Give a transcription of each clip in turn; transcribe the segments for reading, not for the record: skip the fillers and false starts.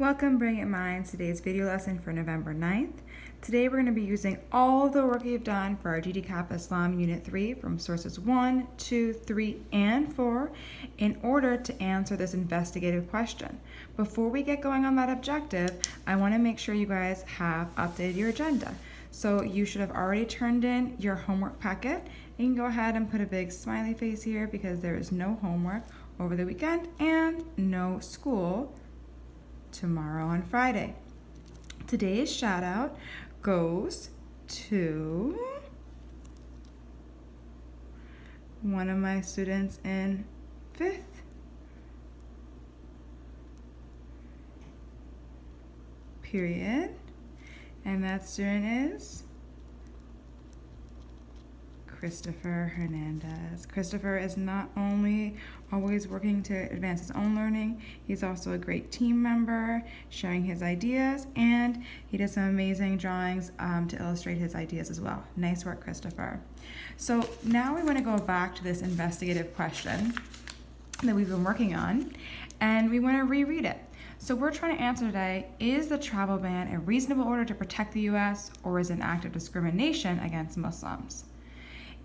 Welcome, Brilliant Minds. Today's video lesson for November 9th. Today we're going to be using all the work you've done for our GDCAP Islam Unit 3 from sources 1, 2, 3, and 4 in order to answer this investigative question. Before we get going on that objective, I want to make sure you guys have updated your agenda. So you should have already turned in your homework packet. You can go ahead and put a big smiley face here because there is no homework over the weekend and no school tomorrow on Friday. Today's shout out goes to one of my students in 5th period, and that student is Christopher Hernandez. Christopher is not only always working to advance his own learning, he's also a great team member, sharing his ideas, and he does some amazing drawings to illustrate his ideas as well. Nice work, Christopher. So now we want to go back to this investigative question that we've been working on, and we want to reread it. So we're trying to answer today, is the travel ban a reasonable order to protect the U.S. or is it an act of discrimination against Muslims?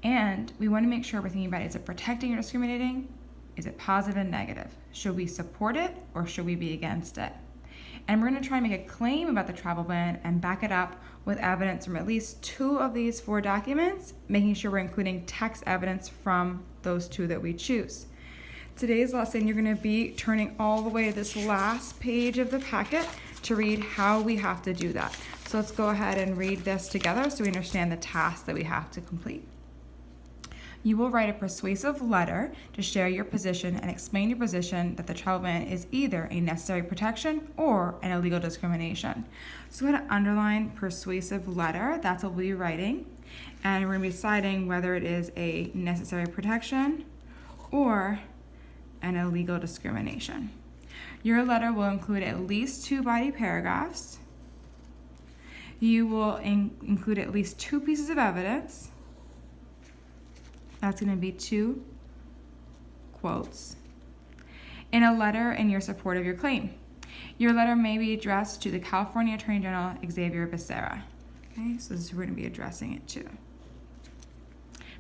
And we want to make sure we're thinking about, is it protecting or discriminating? Is it positive and negative? Should we support it or should we be against it? And we're going to try and make a claim about the travel ban and back it up with evidence from at least 2 of these 4 documents, making sure we're including text evidence from those 2 that we choose. Today's lesson, you're going to be turning all the way to this last page of the packet to read how we have to do that. So let's go ahead and read this together so we understand the task that we have to complete. You will write a persuasive letter to share your position and explain your position that the travel ban is either a necessary protection or an illegal discrimination. So we're going to underline persuasive letter. That's what we'll be writing. And we're going to be deciding whether it is a necessary protection or an illegal discrimination. Your letter will include at least 2 body paragraphs. You will include at least 2 pieces of evidence. That's going to be 2 quotes in a letter in your support of your claim. Your letter may be addressed to the California Attorney General Xavier Becerra. Okay, so this is who we're going to be addressing it to.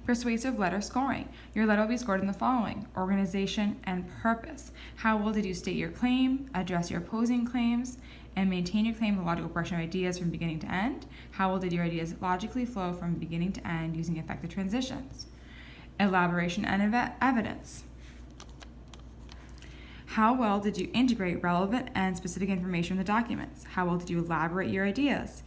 Persuasive letter scoring. Your letter will be scored in the following: organization and purpose. How well did you state your claim, address your opposing claims, and maintain your claim with a logical progression of ideas from beginning to end? How well did your ideas logically flow from beginning to end using effective transitions? Elaboration and evidence. How well did you integrate relevant and specific information in the documents? How well did you elaborate your ideas?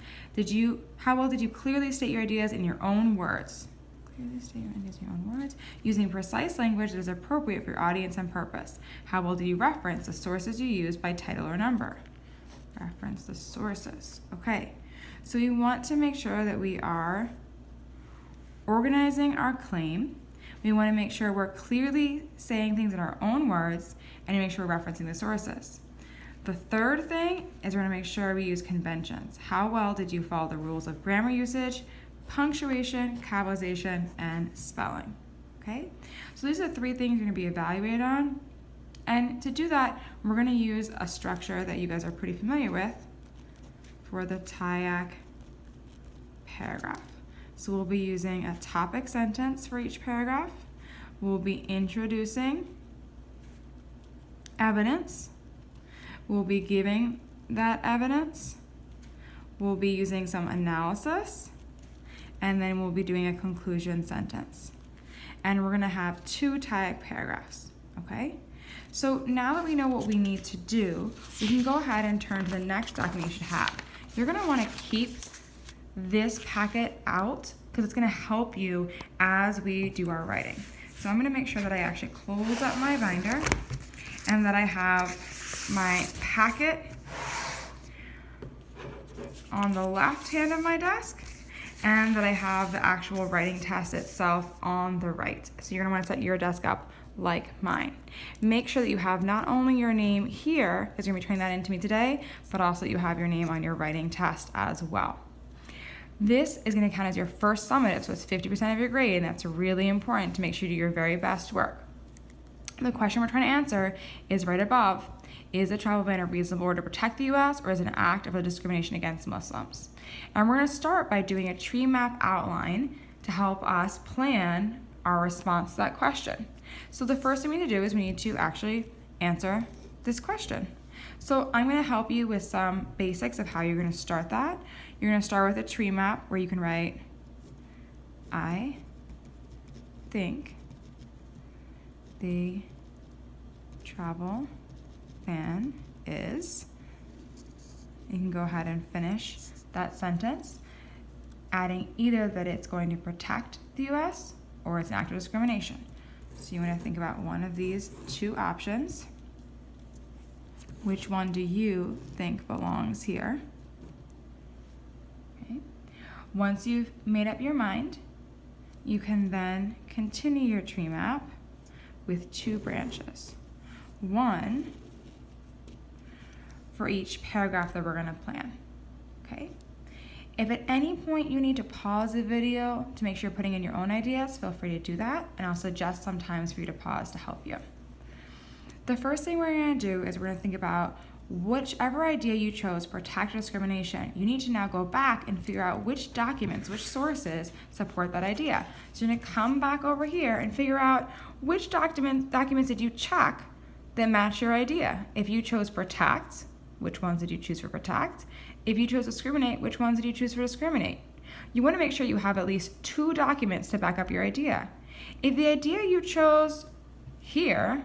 How well did you clearly state your ideas in your own words? Clearly state your ideas in your own words, using precise language that is appropriate for your audience and purpose. How well did you reference the sources you used by title or number? Reference the sources. Okay, so we want to make sure that we are organizing our claim. We want to make sure we're clearly saying things in our own words and make sure we're referencing the sources. The third thing is we're going to make sure we use conventions. How well did you follow the rules of grammar usage, punctuation, capitalization, and spelling? Okay, so these are the 3 things you're going to be evaluated on. And to do that, we're going to use a structure that you guys are pretty familiar with for the TIAC paragraph. So we'll be using a topic sentence for each paragraph. We'll be introducing evidence. We'll be giving that evidence. We'll be using some analysis. And then we'll be doing a conclusion sentence. And we're going to have 2 TIAC paragraphs, okay? So now that we know what we need to do, we can go ahead and turn to the next document you should have. You're going to want to keep this packet out because it's going to help you as we do our writing. So I'm going to make sure that I actually close up my binder and that I have my packet on the left hand of my desk and that I have the actual writing test itself on the right. So you're going to want to set your desk up like mine. Make sure that you have not only your name here, because you're going to be turning that into me today, but also you have your name on your writing test as well. This is going to count as your first summative, so it's 50% of your grade, and that's really important to make sure you do your very best work. The question we're trying to answer is right above. Is the travel ban a reasonable order to protect the U.S. or is it an act of discrimination against Muslims? And we're going to start by doing a tree map outline to help us plan our response to that question. So the first thing we need to do is we need to actually answer this question. So I'm going to help you with some basics of how you're going to start that. You're going to start with a tree map where you can write, I think the travel ban is. You can go ahead and finish that sentence, adding either that it's going to protect the U.S. or it's an act of discrimination. So you want to think about one of these two options. Which one do you think belongs here? Okay. Once you've made up your mind, you can then continue your tree map with two branches. One for each paragraph that we're going to plan. Okay? If at any point you need to pause the video to make sure you're putting in your own ideas, feel free to do that, and I'll suggest sometimes for you to pause to help you. The first thing we're going to do is we're going to think about whichever idea you chose, protect discrimination. You need to now go back and figure out which documents, which sources support that idea. So you're going to come back over here and figure out which documents did you check that match your idea. If you chose protect, which ones did you choose for protect? If you chose discriminate, which ones did you choose for discriminate? You want to make sure you have at least two documents to back up your idea. If the idea you chose here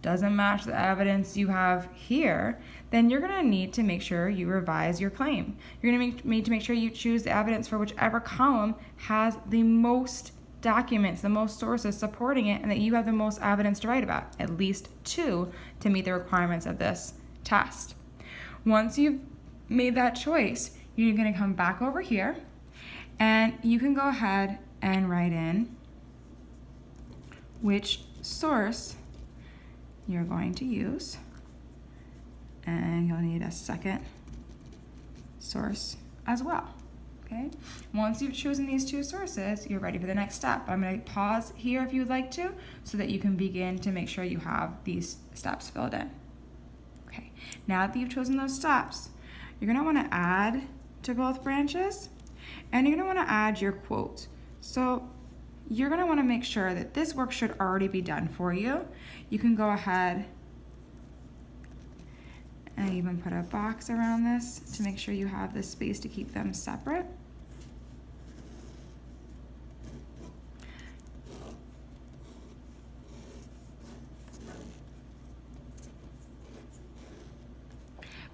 doesn't match the evidence you have here, then you're going to need to make sure you revise your claim. You're going to need to make sure you choose the evidence for whichever column has the most documents, the most sources supporting it, and that you have the most evidence to write about, at least two, to meet the requirements of this test. Once you've made that choice, you're going to come back over here, and you can go ahead and write in which source you're going to use, and you'll need a second source as well. Okay. Once you've chosen these two sources, you're ready for the next step. I'm going to pause here if you would like to, so that you can begin to make sure you have these steps filled in. Okay. Now that you've chosen those steps, you're going to want to add to both branches, and you're going to want to add your quote. So you're going to want to make sure that this work should already be done for you. You can go ahead and even put a box around this to make sure you have the space to keep them separate.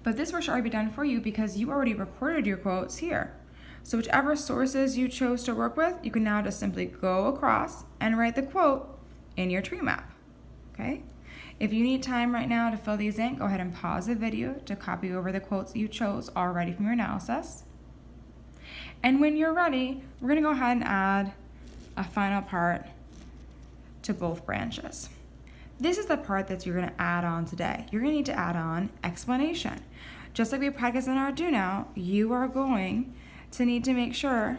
But this work should already be done for you because you already recorded your quotes here. So whichever sources you chose to work with, you can now just simply go across and write the quote in your tree map, okay? If you need time right now to fill these in, go ahead and pause the video to copy over the quotes you chose already from your analysis. And when you're ready, we're gonna go ahead and add a final part to both branches. This is the part that you're going to add on today. You're going to need to add on explanation. Just like we practice in our Do Now, you are going to need to make sure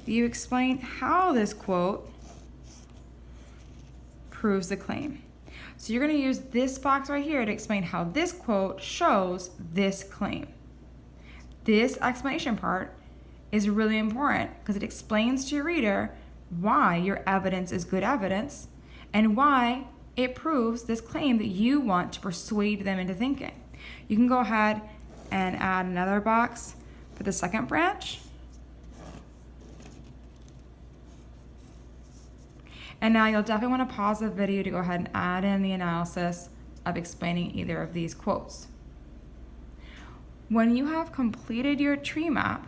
that you explain how this quote proves the claim. So you're going to use this box right here to explain how this quote shows this claim. This explanation part is really important because it explains to your reader why your evidence is good evidence and why it proves this claim that you want to persuade them into thinking. You can go ahead and add another box for the second branch. And now you'll definitely want to pause the video to go ahead and add in the analysis of explaining either of these quotes. When you have completed your tree map,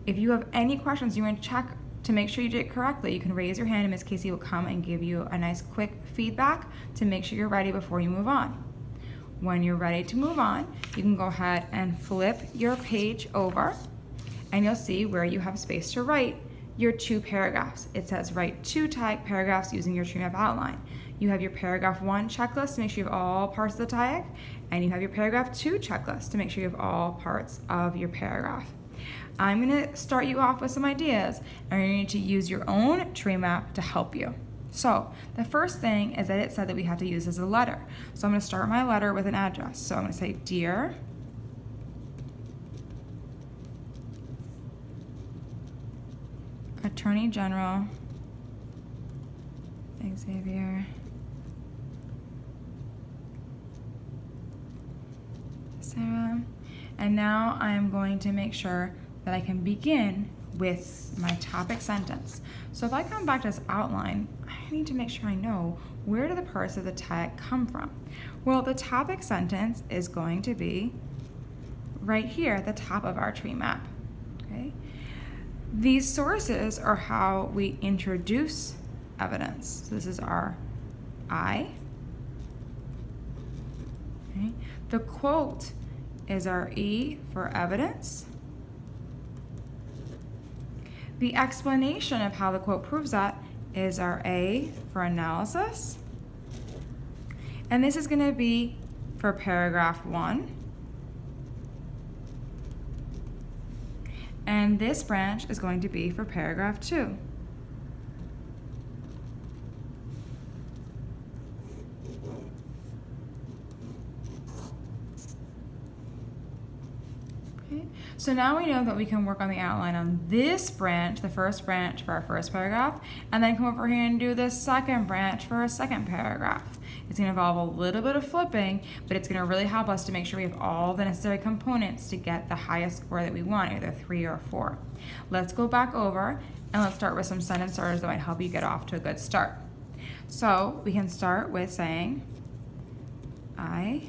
if you have any questions you want to check to make sure you did it correctly, you can raise your hand and Ms. Casey will come and give you a nice quick feedback to make sure you're ready before you move on. When you're ready to move on, you can go ahead and flip your page over and you'll see where you have space to write your two paragraphs. It says write two TIAC paragraphs using your tree map outline. You have your paragraph 1 checklist to make sure you have all parts of the TIAC, and you have your paragraph 2 checklist to make sure you have all parts of your paragraph. I'm going to start you off with some ideas, and you're going to need to use your own tree map to help you. So the first thing is that it said that we have to use as a letter. So I'm going to start my letter with an address. So I'm going to say, Dear Attorney General Xavier Sarah. And now I'm going to make sure that I can begin with my topic sentence. So if I come back to this outline, I need to make sure I know, where do the parts of the tag come from? Well, the topic sentence is going to be right here at the top of our tree map. Okay? These sources are how we introduce evidence. So this is our I. Okay? The quote is our E for evidence. The explanation of how the quote proves that is our A for analysis. And this is going to be for paragraph 1. And this branch is going to be for paragraph 2. So now we know that we can work on the outline on this branch, the first branch for our first paragraph, and then come over here and do the second branch for our second paragraph. It's going to involve a little bit of flipping, but it's going to really help us to make sure we have all the necessary components to get the highest score that we want, either 3 or 4. Let's go back over and let's start with some sentence starters that might help you get off to a good start. So we can start with saying, I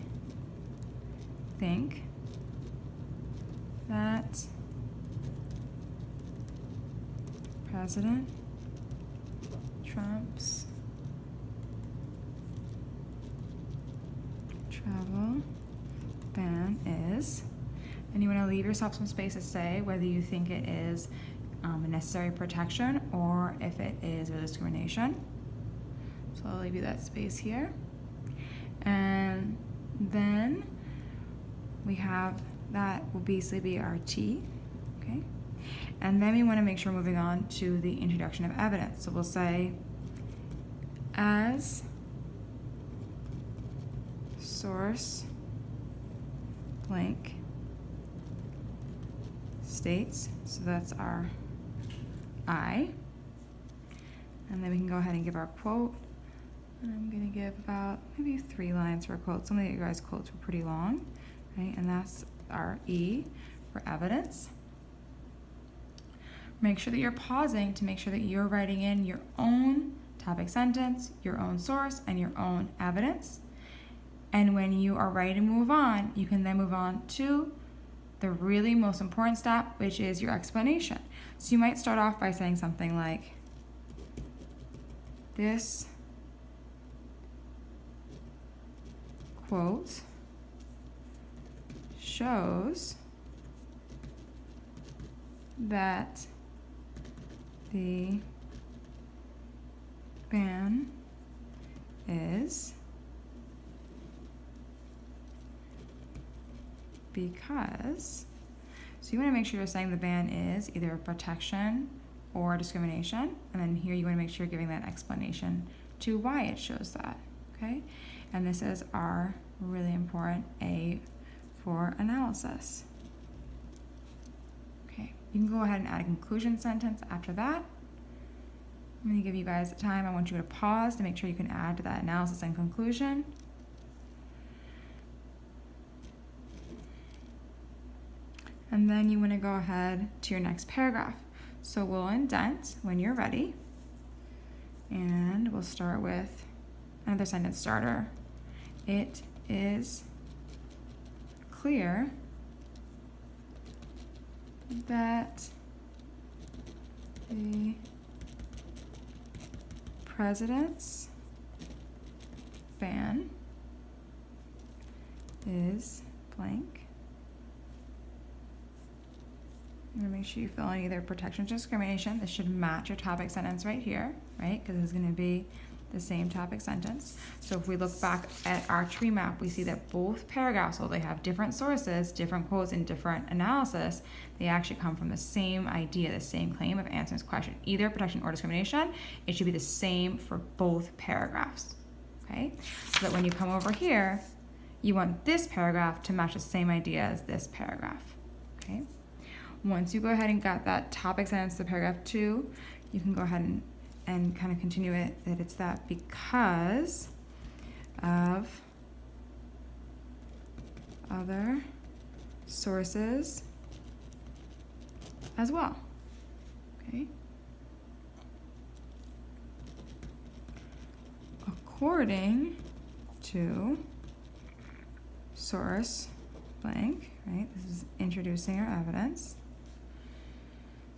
think that President Trump's travel ban is, and you want to leave yourself some space to say whether you think it is a necessary protection or if it is a discrimination. So I'll leave you that space here. And then we have that will basically be our T, okay? And then we want to make sure moving on to the introduction of evidence. So we'll say, as source blank states, so that's our I. And then we can go ahead and give our quote. And I'm going to give about maybe 3 lines for a quote. Some of you guys' quotes were pretty long, right? And that's our E for evidence. Make sure that you're pausing to make sure that you're writing in your own topic sentence, your own source, and your own evidence. And when you are ready to move on, you can then move on to the really most important step, which is your explanation. So you might start off by saying something like, this quote shows that the ban is because, so you want to make sure you're saying the ban is either a protection or discrimination, and then here you want to make sure you're giving that explanation to why it shows that, okay? And this is our really important A for analysis. Okay, you can go ahead and add a conclusion sentence after that. I'm going to give you guys time. I want you to pause to make sure you can add to that analysis and conclusion. And then you want to go ahead to your next paragraph. So we'll indent when you're ready. And we'll start with another sentence starter. It is clear that the president's ban is blank. I'm going to make sure you fill in either protection or discrimination. This should match your topic sentence right here, right? Because it's going to be the same topic sentence. So if we look back at our tree map, we see that both paragraphs, although they have different sources, different quotes, and different analysis, they actually come from the same idea, the same claim of answering this question, either protection or discrimination. It should be the same for both paragraphs, okay? So that when you come over here, you want this paragraph to match the same idea as this paragraph, okay? Once you go ahead and got that topic sentence to paragraph 2, you can go ahead and kind of continue it, that it's that because of other sources as well, okay? According to source blank, right? This is introducing our evidence.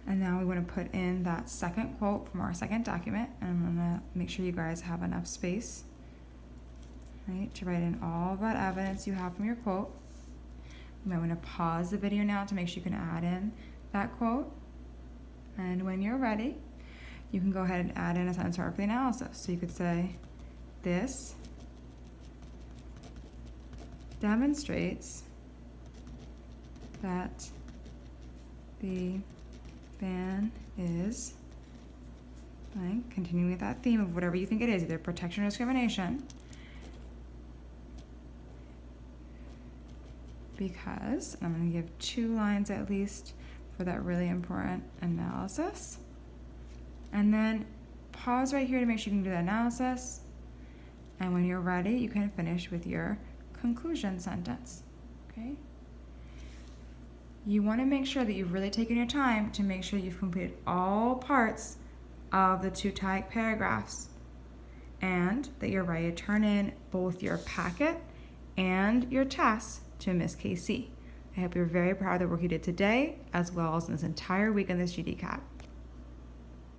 And now we want to put in that second quote from our second document, and I'm going to make sure you guys have enough space, right, to write in all that evidence you have from your quote. You might want to pause the video now to make sure you can add in that quote. And when you're ready, you can go ahead and add in a sentence for the analysis. So you could say, this demonstrates that the ban is blank, continuing with that theme of whatever you think it is, either protection or discrimination, because, and I'm going to give 2 lines at least for that really important analysis, and then pause right here to make sure you can do the analysis, and when you're ready, you can finish with your conclusion sentence, okay? You want to make sure that you've really taken your time to make sure you've completed all parts of the 2 type paragraphs, and that you're ready to turn in both your packet and your tests to Miss KC. I hope you're very proud of the work you did today, as well as in this entire week in this GDCAP.